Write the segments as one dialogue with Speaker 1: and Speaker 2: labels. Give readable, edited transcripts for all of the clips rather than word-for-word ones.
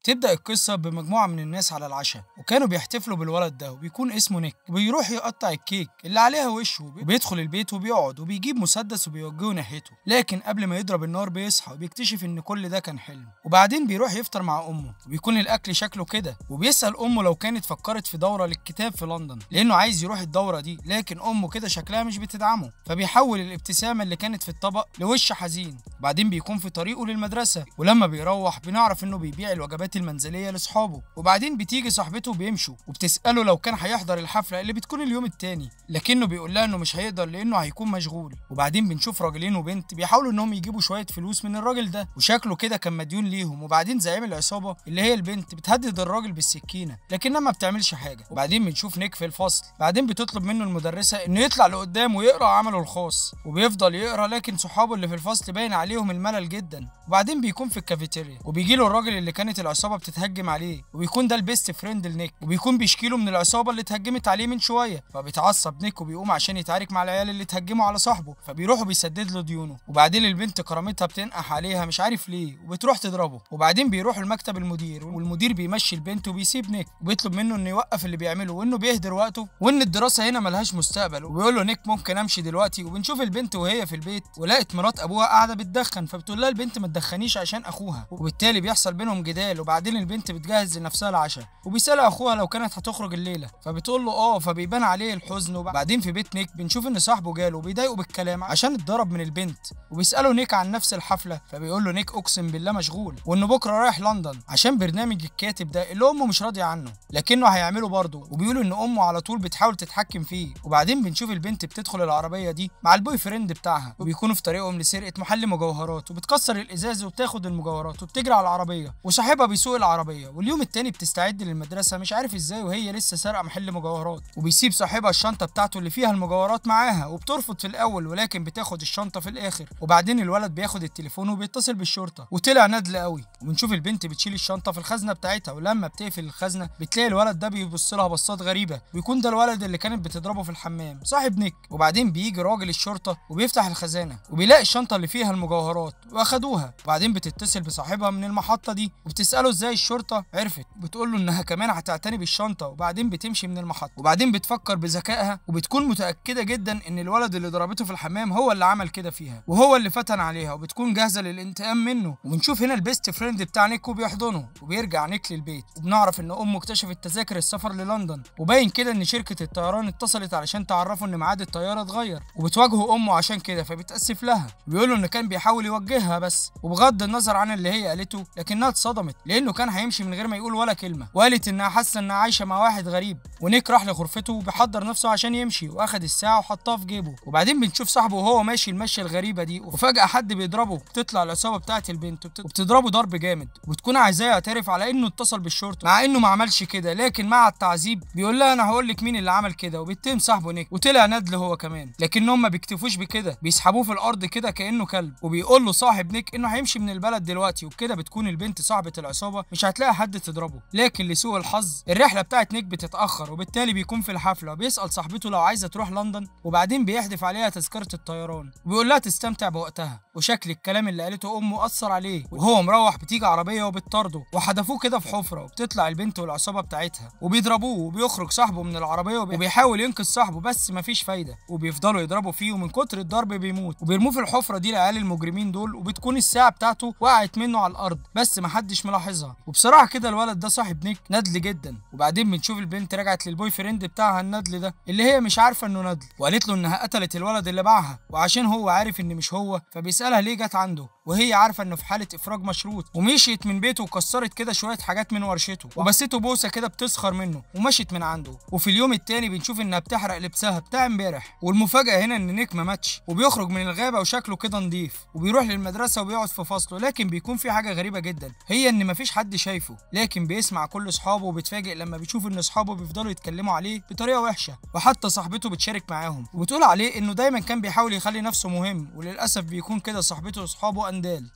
Speaker 1: تبدأ القصة بمجموعة من الناس على العشاء، وكانوا بيحتفلوا بالولد ده وبيكون اسمه نيك، وبيروح يقطع الكيك اللي عليها وشه وبيدخل البيت وبيقعد وبيجيب مسدس وبيوجهه ناحيته، لكن قبل ما يضرب النار بيصحى وبيكتشف ان كل ده كان حلم. وبعدين بيروح يفطر مع امه وبيكون الاكل شكله كده، وبيسأل امه لو كانت فكرت في دورة للكتاب في لندن لانه عايز يروح الدورة دي، لكن امه كده شكلها مش بتدعمه، فبيحول الابتسامة اللي كانت في الطبق لوش حزين. وبعدين بيكون في طريقه للمدرسة، ولما بيروح بنعرف انه بيبيع الوجبات المنزليه لاصحابه. وبعدين بتيجي صاحبته بيمشوا وبتساله لو كان هيحضر الحفله اللي بتكون اليوم التاني، لكنه بيقول لها انه مش هيقدر لانه هيكون مشغول. وبعدين بنشوف راجلين وبنت بيحاولوا انهم يجيبوا شويه فلوس من الراجل ده، وشكله كده كان مديون ليهم. وبعدين زعيم العصابه اللي هي البنت بتهدد الراجل بالسكينه لكنها ما بتعملش حاجه. وبعدين بنشوف نيك في الفصل، بعدين بتطلب منه المدرسه انه يطلع لقدام ويقرا عمله الخاص، وبيفضل يقرا لكن صحابه اللي في الفصل باين عليهم الملل جدا. وبعدين بيكون في الكافيتيريا وبيجي له الراجل اللي كانت العصابه بتتهجم عليه، وبيكون ده البيست فريند لنيك، وبيكون بيشكيله من العصابه اللي اتهجمت عليه من شويه. فبيتعصب نيك وبيقوم عشان يتعارك مع العيال اللي اتهجموا على صاحبه، فبيروحوا بيسدد له ديونه. وبعدين البنت كرامتها بتنقح عليها مش عارف ليه وبتروح تضربه. وبعدين بيروح المكتب المدير، والمدير بيمشي البنت وبيسيب نيك وبيطلب منه انه يوقف اللي بيعمله وانه بيهدر وقته وان الدراسه هنا ملهاش مستقبل. وبيقول له نيك ممكن امشي دلوقتي. وبنشوف البنت وهي في البيت ولقت مرات ابوها قاعده بتدخن، فبتقول لها البنت ما تدخنيش عشان اخوها، وبالتالي بيحصل بينهم جدال. وبعدين البنت بتجهز لنفسها العشاء وبيسالها اخوها لو كانت هتخرج الليله، فبتقول له فبيبان عليه الحزن. وبعدين في بيت نيك بنشوف ان صاحبه جاله وبيضايقه بالكلام عشان اتضرب من البنت، وبيساله نيك عن نفس الحفله، فبيقول له نيك اقسم بالله مشغول وانه بكره رايح لندن عشان برنامج الكاتب ده اللي امه مش راضيه عنه لكنه هيعمله برضه. وبيقولوا ان امه على طول بتحاول تتحكم فيه. وبعدين بنشوف البنت بتدخل العربيه دي مع البوي فريند بتاعها، وبيكونوا في طريقهم لسرقه محل مجوهرات، وبتكسر الازاز وبتاخد المجوهرات وبتجري على العربيه، وصاحبها بيسوق العربيه. واليوم التاني بتستعد للمدرسه مش عارف ازاي وهي لسه سارقه محل مجوهرات، وبيسيب صاحبها الشنطه بتاعته اللي فيها المجوهرات معاها، وبترفض في الاول ولكن بتاخد الشنطه في الاخر. وبعدين الولد بياخد التليفون وبيتصل بالشرطه وطلع ندل قوي. وبنشوف البنت بتشيل الشنطه في الخزنه بتاعتها، ولما بتقفل الخزنه بتلاقي الولد ده بيبص لها بصات غريبه، ويكون ده الولد اللي كانت بتضربه في الحمام صاحب نيك. وبعدين بيجي راجل الشرطه وبيفتح الخزانه وبيلاقي الشنطه اللي فيها المجوهرات واخدوها. وبعدين بتتصل بصاحبها من المحطه دي وبتساله ازاي الشرطه عرفت، بتقول له انها كمان هتعتني بالشنطه. وبعدين بتمشي من المحطه، وبعدين بتفكر بذكائها وبتكون متاكده جدا ان الولد اللي ضربته في الحمام هو اللي عمل كده فيها وهو اللي فتن عليها، وبتكون جاهزه للانتقام منه. وبنشوف هنا البيست فريند بتاع نيك وبيحضنه، وبيرجع نيك للبيت وبنعرف ان امه اكتشفت تذاكر السفر للندن، وباين كده ان شركه الطيران اتصلت علشان تعرفه ان ميعاد الطياره اتغير، وبتواجهه امه عشان كده فبتاسف لها. بيقولوا ان كان بيحاول يوجهها بس، وبغض النظر عن اللي هي قالته لكنها اتصدمت لانه كان هيمشي من غير ما يقول ولا كلمه، وقالت انها حاسه انها عايشه مع واحد غريب. ونيك راح لغرفته وبيحضر نفسه عشان يمشي، واخد الساعه وحطها في جيبه. وبعدين بنشوف صاحبه وهو ماشي المشيه الغريبه دي، وفجاه حد بيضربه، بتطلع العصابه بتاعه البنت وبتضربه ضرب جامد، وبتكون عايزاه يعترف على انه اتصل بالشرطه مع انه ما عملش كده، لكن مع التعذيب بيقول لها انا هقول لك مين اللي عمل كده، وبيتهم صاحبه نيك وطلع ندل هو كمان. لكنهم ما بيكتفوش بكده، بيسحبوه في الارض كده كانه كلب، وبيقول له صاحب نيك انه هيمشي من البلد دلوقتي. وبكده بتكون البنت صاحبه العصابه مش هتلاقي حد تضربه، لكن لسوء الحظ الرحله بتاعه نيك بتتاخر، وبالتالي بيكون في الحفله وبيسال صاحبته لو عايزه تروح لندن، وبعدين بيحدف عليها تذكره الطيران وبيقول لها تستمتع بوقتها. وشكل الكلام اللي قالته امه اثر عليه، وهو مروح بتيجي عربيه وبتطارده وحدفوه كده في حفره، وبتطلع البنت والعصابه بتاعتها وبيضربوه، وبيخرج صاحبه من العربيه وبيحاول ينقذ صاحبه بس مفيش فايده، وبيفضلوا يضربوا فيه ومن كتر الضرب بيموت، وبيرموه في الحفره دي العيال المجرمين دول. وبتكون الساعه بتاعته وقعت منه على الارض بس محدش ملاحظها. وبصراحه كده الولد ده صاحب نيك ندل جدا. وبعدين بنشوف البنت رجعت للبوي فريند بتاعها الندل ده اللي هي مش عارفه انه ندل، وقالت له انها قتلت الولد اللي باعها، وعشان هو عارف ان مش هو فبيسالها ليه جت عنده، وهي عارفه انه في حاله افراج مشروط. ومشيت من بيته وكسرت كده شويه حاجات من ورشته وبسيته بوسه كده بتسخر منه ومشيت من عنده. وفي اليوم التاني بنشوف انها بتحرق لبسها بتاع امبارح. والمفاجاه هنا ان نيك ما ماتش، وبيخرج من الغابه وشكله كده نضيف، وبيروح للمدرسه وبيقعد في فصله. لكن بيكون في حاجه غريبه جدا، هي ان مفيش حد شايفه، لكن بيسمع كل اصحابه، وبيتفاجئ لما بيشوف ان اصحابه بيفضلوا يتكلموا عليه بطريقه وحشه، وحتى صاحبته بتشارك معاهم وبتقول عليه انه دايما كان بيحاول يخلي نفسه مهم، وللاسف بيكون كده صاحبته واصحابه اندال.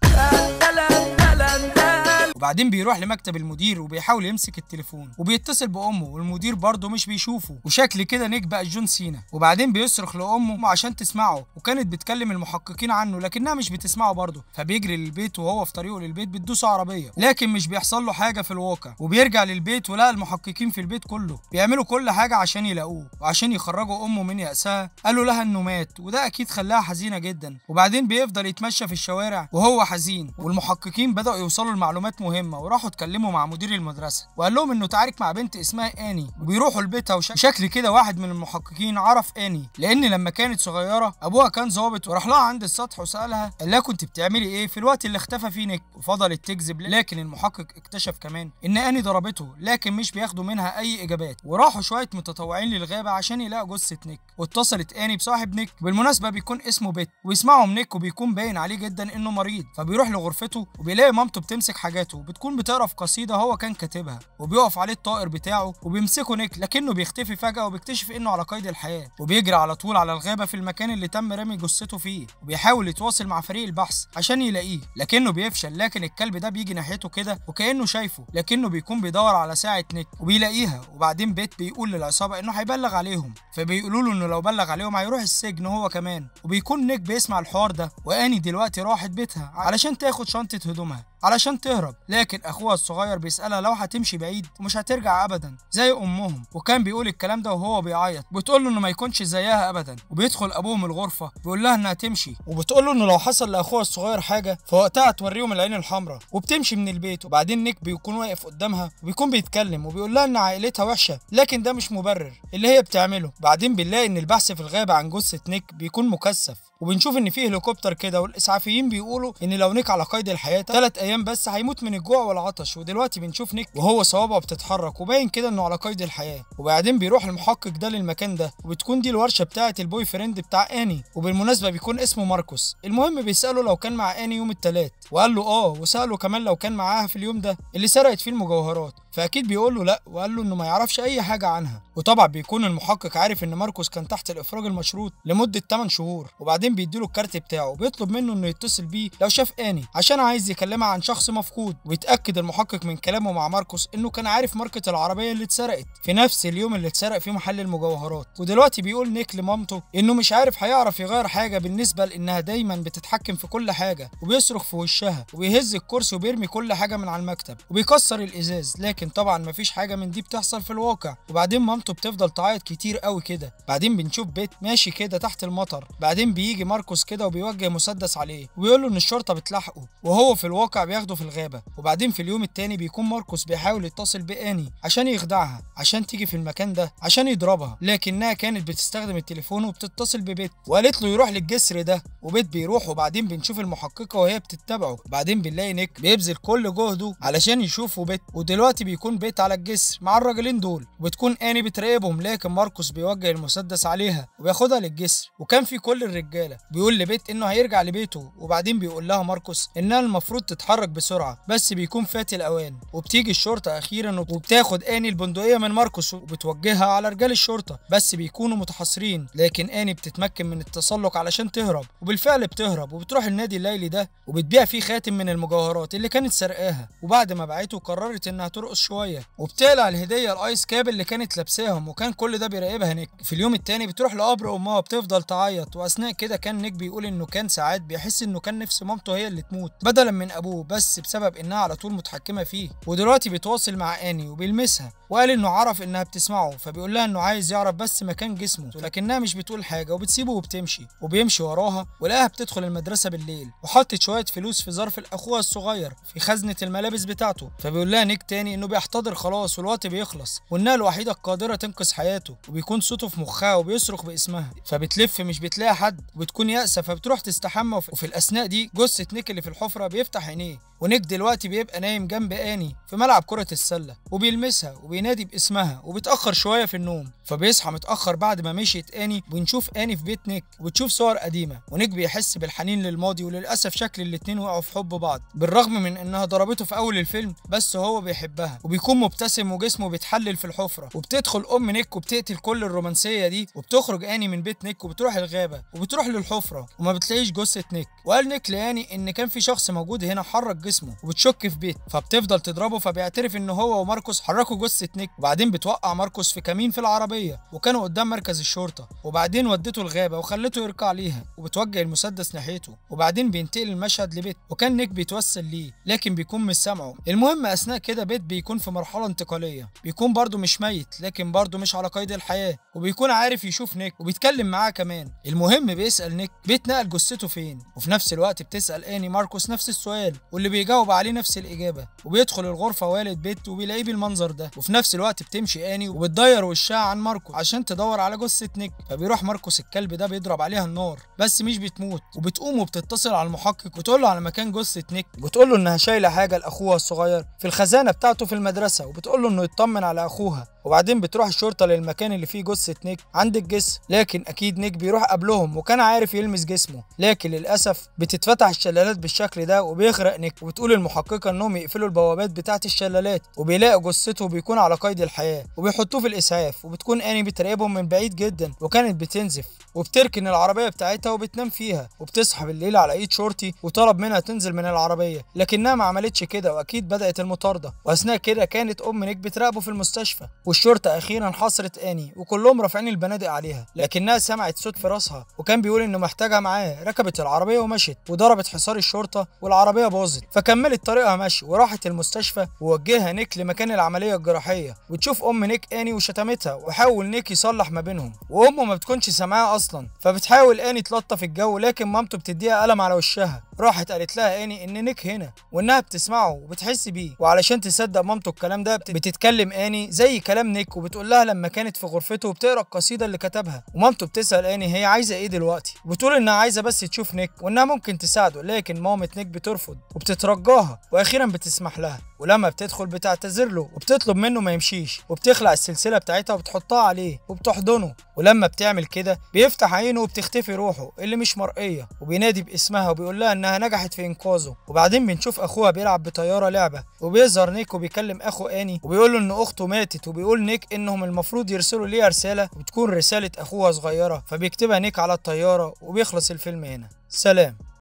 Speaker 1: وبعدين بيروح لمكتب المدير وبيحاول يمسك التليفون وبيتصل بامه، والمدير برضه مش بيشوفه، وشكل كده نيك بقى جون سينا. وبعدين بيصرخ لامه عشان تسمعه، وكانت بتكلم المحققين عنه لكنها مش بتسمعه برضه، فبيجري للبيت وهو في طريقه للبيت بتدوس عربيه، لكن مش بيحصل له حاجه في الواقع. وبيرجع للبيت ولقى المحققين في البيت كله بيعملوا كل حاجه عشان يلاقوه، وعشان يخرجوا امه من يأسها قالوا لها انه مات، وده اكيد خلاها حزينه جدا. وبعدين بيفضل يتمشى في الشوارع وهو حزين، والمحققين بدأوا يوصلوا لمعلومات مهمه، وراحوا اتكلموا مع مدير المدرسه وقال لهم انه تعارك مع بنت اسمها اني، وبيروحوا لبيتها. وشكل كده واحد من المحققين عرف اني، لان لما كانت صغيره ابوها كان ظابط وراح لها عند السطح وسالها قال لها كنت بتعملي ايه في الوقت اللي اختفى فيه نيك، وفضلت تكذب. لكن المحقق اكتشف كمان ان اني ضربته، لكن مش بياخدوا منها اي اجابات. وراحوا شويه متطوعين للغابه عشان يلاقوا جثه نيك، واتصلت اني بصاحب نيك، بالمناسبه بيكون اسمه بيت، ويسمعهم نيك وبيكون باين عليه جدا انه مريض. فبيروح لغرفته وبيلاقي مامته بتمسك حاجاته وبتكون بتقرا في قصيده هو كان كاتبها، وبيقف عليه الطائر بتاعه وبيمسكه نيك، لكنه بيختفي فجاه وبيكتشف انه على قيد الحياه، وبيجري على طول على الغابه في المكان اللي تم رمي جثته فيه، وبيحاول يتواصل مع فريق البحث عشان يلاقيه، لكنه بيفشل. لكن الكلب ده بيجي ناحيته كده وكانه شايفه، لكنه بيكون بيدور على ساعه نيك وبيلاقيها. وبعدين بيت بيقول للعصابه انه هيبلغ عليهم، فبيقولوا له انه لو بلغ عليهم هيروح السجن هو كمان. وبيكون نيك بيسمع الحوار ده، واني دلوقتي راحت بيتها علشان تاخد شنطه هدومها علشان تهرب، لكن اخوها الصغير بيسالها لو هتمشي بعيد ومش هترجع ابدا زي امهم، وكان بيقول الكلام ده وهو بيعيط. بتقول له انه ما يكونش زيها ابدا. وبيدخل ابوهم الغرفه بيقول لها انها تمشي، وبتقول له انه لو حصل لاخوها الصغير حاجه فوقتها توريهم العين الحمراء، وبتمشي من البيت. وبعدين نيك بيكون واقف قدامها وبيكون بيتكلم وبيقول لها ان عائلتها وحشه، لكن ده مش مبرر اللي هي بتعمله. بعدين بنلاقي ان البحث في الغابه عن جثه نيك بيكون مكثف، وبنشوف ان فيه هليكوبتر كده، والاسعافيين بيقولوا ان لو نيك على قيد الحياه 3 ايام بس هيموت من الجوع والعطش. ودلوقتي بنشوف نيك وهو صوابعه بتتحرك وباين كده انه على قيد الحياه. وبعدين بيروح المحقق ده للمكان ده، وبتكون دي الورشه بتاعه البوي فريند بتاع اني، وبالمناسبه بيكون اسمه ماركوس. المهم بيساله لو كان مع اني يوم الثلاث، وقال له وساله كمان لو كان معاها في اليوم ده اللي سرقت فيه المجوهرات، فاكيد بيقول له لا، وقال له انه ما يعرفش اي حاجه عنها. وطبعا بيكون المحقق عارف ان ماركوس كان تحت الافراج المشروط لمده 8 شهور. وبعدين بيديله الكارت بتاعه وبيطلب منه انه يتصل بيه لو شاف اني عشان عايز يكلمها عن شخص مفقود. ويتاكد المحقق من كلامه مع ماركوس انه كان عارف ماركه العربيه اللي اتسرقت في نفس اليوم اللي اتسرق فيه محل المجوهرات. ودلوقتي بيقول نيك لمامته انه مش عارف هيعرف يغير حاجه بالنسبه لانها دايما بتتحكم في كل حاجه، وبيصرخ في وشها وبيهز الكرسي وبيرمي كل حاجه من على المكتب وبيكسر الازاز، لكن طبعا مفيش حاجه من دي بتحصل في الواقع. وبعدين مامته بتفضل تعيط كتير قوي كده. بعدين بنشوف بيت ماشي كده تحت المطر. بعدين بيجي ماركوس كده وبيوجه مسدس عليه وبيقول له ان الشرطه بتلاحقه، وهو في الواقع بياخده في الغابه. وبعدين في اليوم التاني بيكون ماركوس بيحاول يتصل باني عشان يخدعها عشان تيجي في المكان ده عشان يضربها، لكنها كانت بتستخدم التليفون وبتتصل ببيت وقالت له يروح للجسر ده، وبيت بيروح. وبعدين بنشوف المحققه وهي بتتبعه. بعدين بنلاقي نيك بيبذل كل جهده علشان يشوفوا بيت، ودلوقتي بيكون بيت على الجسر مع الراجلين دول، وبتكون اني بتراقبهم، لكن ماركوس بيوجه المسدس عليها وبياخدها للجسر. وكان في كل الرجاله بيقول لبيت انه هيرجع لبيته، وبعدين بيقول لها ماركوس انها المفروض تتحرك بسرعه، بس بيكون فات الاوان. وبتيجي الشرطه اخيرا وبتاخد اني البندقيه من ماركوس وبتوجهها على رجال الشرطه، بس بيكونوا متحصرين. لكن اني بتتمكن من التسلق علشان تهرب، وبالفعل بتهرب وبتروح النادي الليلي ده وبتبيع فيه خاتم من المجوهرات اللي كانت سرقاها. وبعد ما باعته قررت انها ترقص شويه وبتقلع الهديه الايس كاب اللي كانت لابساهم، وكان كل ده بيراقبها نيك. في اليوم التاني بتروح لقبر امها وبتفضل تعيط، واثناء كده كان نيك بيقول انه كان ساعات بيحس انه كان نفس مامته هي اللي تموت بدلا من ابوه، بس بسبب انها على طول متحكمه فيه. ودلوقتي بيتواصل مع اني وبيلمسها، وقال انه عرف انها بتسمعه، فبيقول لها انه عايز يعرف بس مكان جسمه، لكنها مش بتقول حاجه وبتسيبه وبتمشي. وبيمشي وراها ولقاها بتدخل المدرسه بالليل وحطت شويه فلوس في ظرف لاخوها الصغير في خزنه الملابس بتاعته. فبيقول لها نيك تاني انه بيحتضر خلاص والوقت بيخلص، وانها الوحيده القادره تنقذ حياته. وبيكون صوته في مخها وبيصرخ باسمها، فبتلف مش بتلاقي حد وبتكون يائسه، فبتروح تستحمى. وفي الاثناء دي جثه نيك اللي في الحفره بيفتح عينيه، ونيك دلوقتي بيبقى نايم جنب اني في ملعب كره السله، وبيلمسها وبينادي باسمها وبيتأخر شوية في النوم، فبيصحى متأخر بعد ما مشيت آني. وبنشوف آني في بيت نيك وبتشوف صور قديمة، ونيك بيحس بالحنين للماضي، وللأسف شكل الاتنين وقعوا في حب بعض بالرغم من إنها ضربته في أول الفيلم، بس هو بيحبها وبيكون مبتسم وجسمه بيتحلل في الحفرة. وبتدخل أم نيك وبتقتل كل الرومانسية دي، وبتخرج آني من بيت نيك وبتروح الغابة وبتروح للحفرة وما بتلاقيش جثة نيك. وقال نيك لآني إن كان في شخص موجود هنا حرك جسمه وبتشك في بيت، فبتفضل تضربه، فبيعترف إن هو وماركوس حركوا جثة نيك. وبعدين بتوقع ماركوس في كمين في العربية وكانوا قدام مركز الشرطة، وبعدين ودته الغابة وخلته يركع ليها وبتوجه المسدس ناحيته. وبعدين بينتقل المشهد لبيت وكان نيك بيتوسل ليه لكن بيكون مش سامعه. المهم أثناء كده بيت بيكون في مرحلة انتقالية، بيكون برضه مش ميت لكن برضه مش على قيد الحياة، وبيكون عارف يشوف نيك وبيتكلم معاه كمان. المهم بيسأل نيك بيت نقل جثته فين، وفي نفس الوقت بتسأل آني ماركوس نفس السؤال واللي بيجاوب عليه نفس الإجابة. وبيدخل الغرفة والد بيت وبيلاقيه بالمنظر ده. وفي نفس الوقت بتمشي آني وبتضير وشها عن ماركوس عشان تدور على جثة نيك، فبيروح ماركوس الكلب ده بيضرب عليها النار بس مش بتموت. وبتقوم وبتتصل على المحقق وتقول له على مكان جثة نيك، وبتقول له انها شايله حاجه لاخوها الصغير في الخزانه بتاعته في المدرسه، وبتقول له انه يطمن على اخوها. وبعدين بتروح الشرطه للمكان اللي فيه جثه نيك عند الجسر، لكن اكيد نيك بيروح قبلهم وكان عارف يلمس جسمه، لكن للاسف بتتفتح الشلالات بالشكل ده وبيغرق نيك. وبتقول المحققه انهم يقفلوا البوابات بتاعه الشلالات، وبيلاقوا جثته بيكون على قيد الحياه وبيحطوه في الاسعاف. وبتكون آني بتراقبهم من بعيد جدا وكانت بتنزف، وبتركن العربيه بتاعتها وبتنام فيها. وبتصحى بالليل على ايد شرطي وطلب منها تنزل من العربيه، لكنها ما عملتش كده واكيد بدات المطارده. واثناء كده كانت ام نيك بتراقبه في المستشفى، والشرطه اخيرا حاصرت آني وكلهم رافعين البنادق عليها، لكنها سمعت صوت في راسها وكان بيقول انه محتاجها معاه. ركبت العربيه ومشت وضربت حصار الشرطه والعربيه باظت، فكملت طريقها مشي وراحت المستشفى. ووجهها نيك لمكان العمليه الجراحيه، وتشوف ام نيك آني وشتمتها، وحاول نيك يصلح ما بينهم وامه ما بتكونش سامعاها اصلا. فبتحاول آني تلطف الجو لكن مامته بتديها قلم على وشها. راحت قالت لها آني ان نيك هنا وانها بتسمعه وبتحس بيه، وعلشان تصدق مامته الكلام ده بتتكلم آني زي كلام نيك وبتقول لها لما كانت في غرفته وبتقرا القصيده اللي كتبها. ومامته بتسال آني هي عايزه ايه دلوقتي، وبتقول انها عايزه بس تشوف نيك وانها ممكن تساعده، لكن مامة نيك بترفض وبتترجاها واخيرا بتسمح لها. ولما بتدخل بتعتذر له وبتطلب منه ما يمشيش، وبتخلع السلسله بتاعتها وبتحطها عليه وبتحضنه. ولما بتعمل كده بيفتح عينه وبتختفي روحه اللي مش مرئيه، وبينادي باسمها وبيقول لها انها نجحت في انقاذه. وبعدين بنشوف اخوها بيلعب بطياره لعبه، وبيظهر نيك وبيكلم اخو آني وبيقول له ان اخته ماتت، وبيقول نيك انهم المفروض يرسلوا ليها رساله وتكون رساله اخوها صغيره، فبيكتبها نيك على الطياره. وبيخلص الفيلم هنا. سلام.